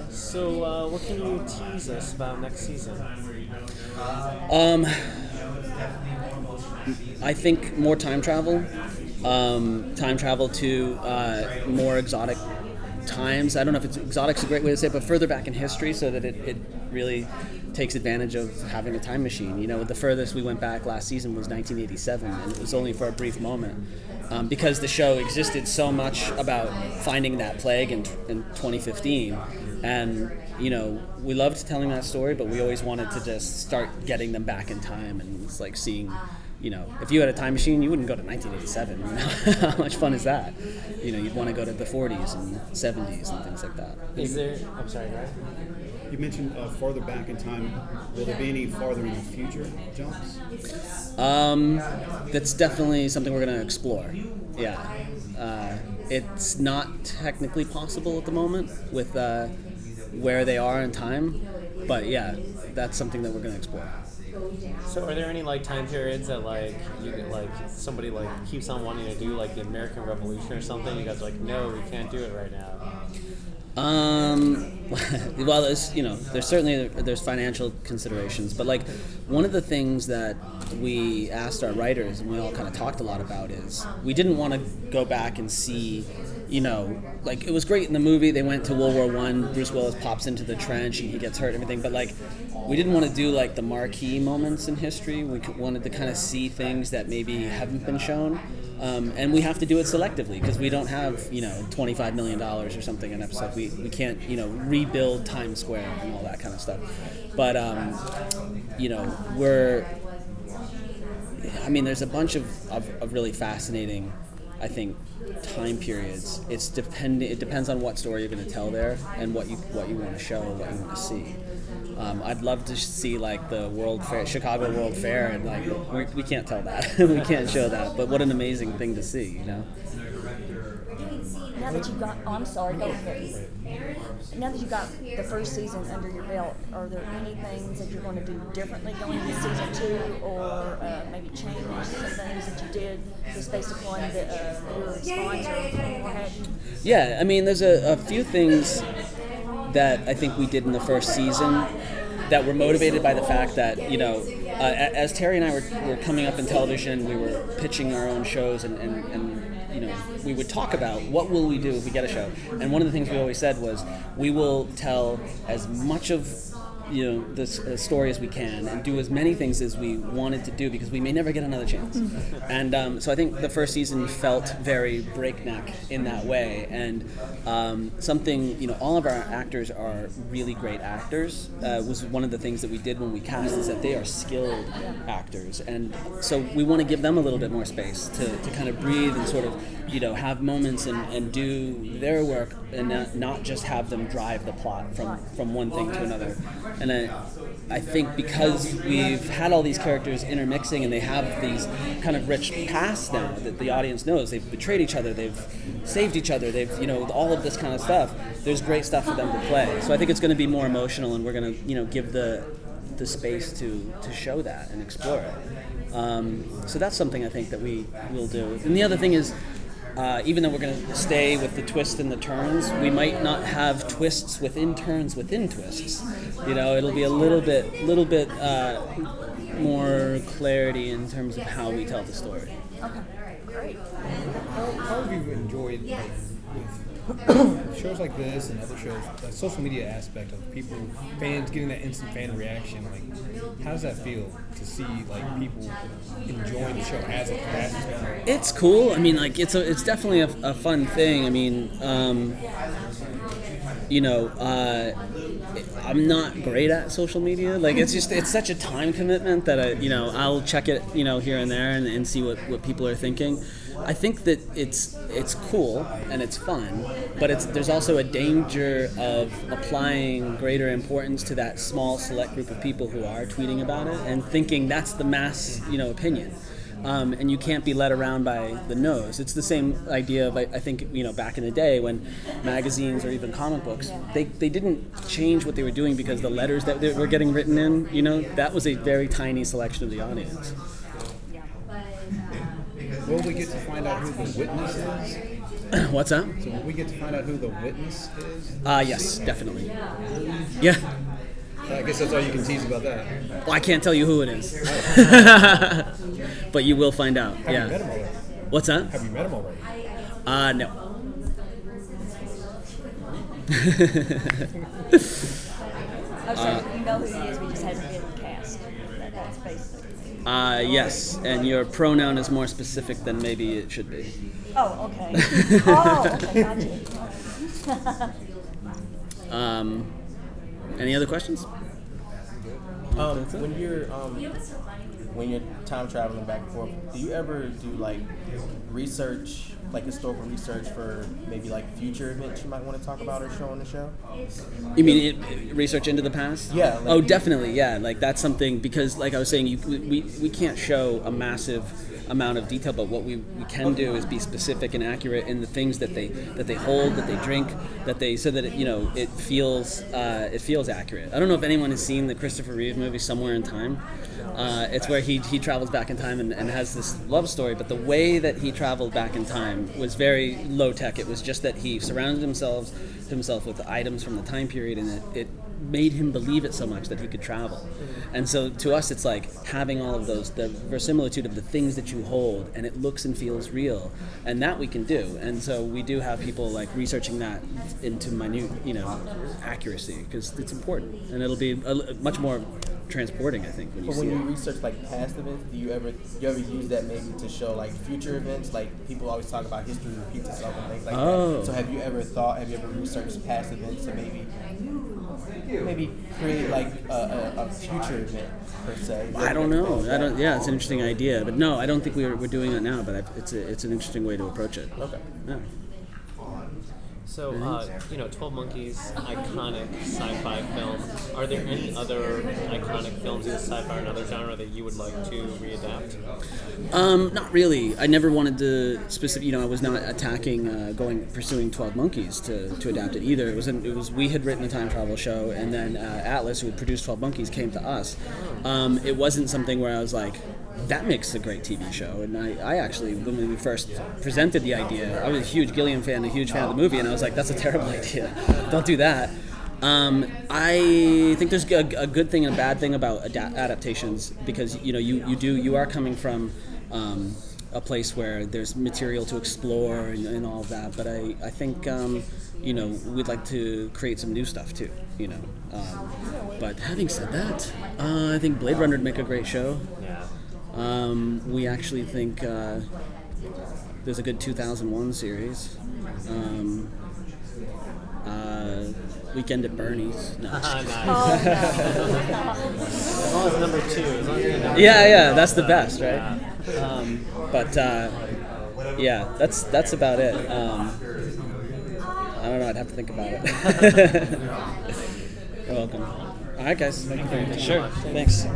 So, what can you tease us about next season? Um, I think more time travel. Time travel to more exotic times. I don't know if it's exotic's a great way to say it, but further back in history so that it really takes advantage of having a time machine. You know, the furthest we went back last season was 1987, and it was only for a brief moment. Because the show existed so much about finding that plague in 2015. And, you know, we loved telling that story, but we always wanted to just start getting them back in time. And it's like seeing, you know, if you had a time machine, you wouldn't go to 1987. You know? How much fun is that? You know, you'd want to go to the 40s and 70s and things like that. Is there? I'm sorry, right? You mentioned farther back in time. Will there be any farther in the future jumps? That's definitely something we're going to explore. Yeah. It's not technically possible at the moment with where they are in time, but yeah, that's something that we're going to explore. So, are there any like time periods that like you like somebody like keeps on wanting to do, like the American Revolution or something? You guys are like, no, we can't do it right now. Well, there's certainly there's financial considerations, but like one of the things that we asked our writers and we all kind of talked a lot about is we didn't want to go back and see, you know, like it was great in the movie. They went to World War One. Bruce Willis pops into the trench and he gets hurt and everything, but like we didn't want to do like the marquee moments in history. We wanted to kind of see things that maybe haven't been shown. And we have to do it selectively because we don't have, you know, $25 million or something an episode. We can't, you know, rebuild Times Square and all that kind of stuff. But, you know, there's a bunch of really fascinating, I think, time periods. It depends on what story you're going to tell there and what you want to show, what you want to see. I'd love to see like the World Fair, Chicago World Fair, and like we can't tell that, we can't show that. But what an amazing thing to see, you know. Now that you've got, I'm sorry, go ahead. Now that you've got the first season under your belt, are there any things that you're going to do differently going into season 2, or maybe change some things that you did just based upon your response or what have you? Yeah, I mean, there's a few things that I think we did in the first season that were motivated by the fact that, you know, as Terry and I were coming up in television, we were pitching our own shows and you know, we would talk about what will we do if we get a show. And one of the things we always said was we will tell as much of, you know, the story as we can and do as many things as we wanted to do because we may never get another chance. And so I think the first season felt very breakneck in that way. And something, you know, all of our actors are really great actors. Was one of the things that we did when we cast is that they are skilled actors. And so we want to give them a little bit more space to kind of breathe and sort of, you know, have moments and do their work and not just have them drive the plot from one thing to another. And I think because we've had all these characters intermixing and they have these kind of rich pasts now that the audience knows, they've betrayed each other, they've saved each other, they've, you know, all of this kind of stuff, there's great stuff for them to play. So I think it's going to be more emotional and we're going to, you know, give the space to show that and explore it. So that's something I think that we will do. And the other thing is, even though we're going to stay with the twists and the turns, we might not have twists within turns within twists. You know, it'll be a little bit more clarity in terms of how we tell the story. Okay, great. How have you enjoyed with shows like this and other shows, the social media aspect of people, fans getting that instant fan reaction? Like, how does that feel to see like people enjoying the show as it passes? It's cool. I mean, like it's definitely a fun thing. I mean, you know, I'm not great at social media. Like it's such a time commitment that I'll check it, you know, here and there and see what people are thinking. I think that it's cool and it's fun, but there's also a danger of applying greater importance to that small select group of people who are tweeting about it and thinking that's the mass, you know, opinion. And you can't be led around by the nose. It's the same idea of, I think, you know, back in the day when magazines or even comic books, they didn't change what they were doing because the letters that were getting written in, you know, that was a very tiny selection of the audience. Will we get to find out who the witness is? What's that? So will we get to find out who the witness is? Yes, definitely. Yeah. I guess that's all you can tease about that. Well, I can't tell you who it is. But you will find out. Have you met him already? What's that? Have you met him already? No. Oh, so you know who he is, but he just hasn't been cast. That's basically. Yes, and your pronoun is more specific than maybe it should be. Oh, okay. Oh, okay, gotcha. Any other questions? When you're time traveling back and forth, do you ever do like research, like historical research for maybe like future events you might want to talk about or show on the show? You mean research into the past? Yeah. Oh, definitely. Yeah, like that's something because, like I was saying, we can't show a massive amount of detail, but what we can do is be specific and accurate in the things that they hold, that they drink, so that it feels accurate. I don't know if anyone has seen the Christopher Reeve movie Somewhere in Time. It's where he travels back in time and has this love story, but the way that he traveled back in time was very low tech. It was just that he surrounded himself with items from the time period, and it made him believe it so much that he could travel. And so to us, it's like having all of those, the verisimilitude of the things that you hold, and it looks and feels real, and that we can do. And so we do have people like researching that into minute, accuracy, because it's important, and it'll be much more transporting, I think, when you But see when you it. research like past events, do you ever use that maybe to show like future events? Like people always talk about history repeats itself and things like that. So have you ever researched past events to maybe create like a future event per se? I don't know. Yeah, it's an interesting idea, but no, I don't think we're doing that now. But it's an interesting way to approach it. Okay. Yeah. So, 12 Monkeys, iconic sci-fi film. Are there any other iconic films in sci-fi or another genre that you would like to readapt? Not really. I never wanted to I was not attacking pursuing 12 Monkeys to adapt it either. It was we had written a time travel show, and then Atlas, who had produced 12 Monkeys, came to us. It wasn't something where I was like, that makes a great TV show. And I actually, when we first presented the idea, I was a huge Gilliam fan, a huge fan of the movie, and I was like, that's a terrible idea. Don't do that. I think there's a good thing and a bad thing about adaptations, because you are coming from a place where there's material to explore and all of that. But I think we'd like to create some new stuff too. But having said that, I think Blade Runner would make a great show. Yeah. We actually think there's a good 2001 series. Weekend at Bernie's. No. Nice. Oh, As long as number 2. As long as number Yeah, that's the best, right? Yeah. But that's about it. I don't know. I'd have to think about it. You're welcome. All right, guys. Thank you very much. Sure. Thanks.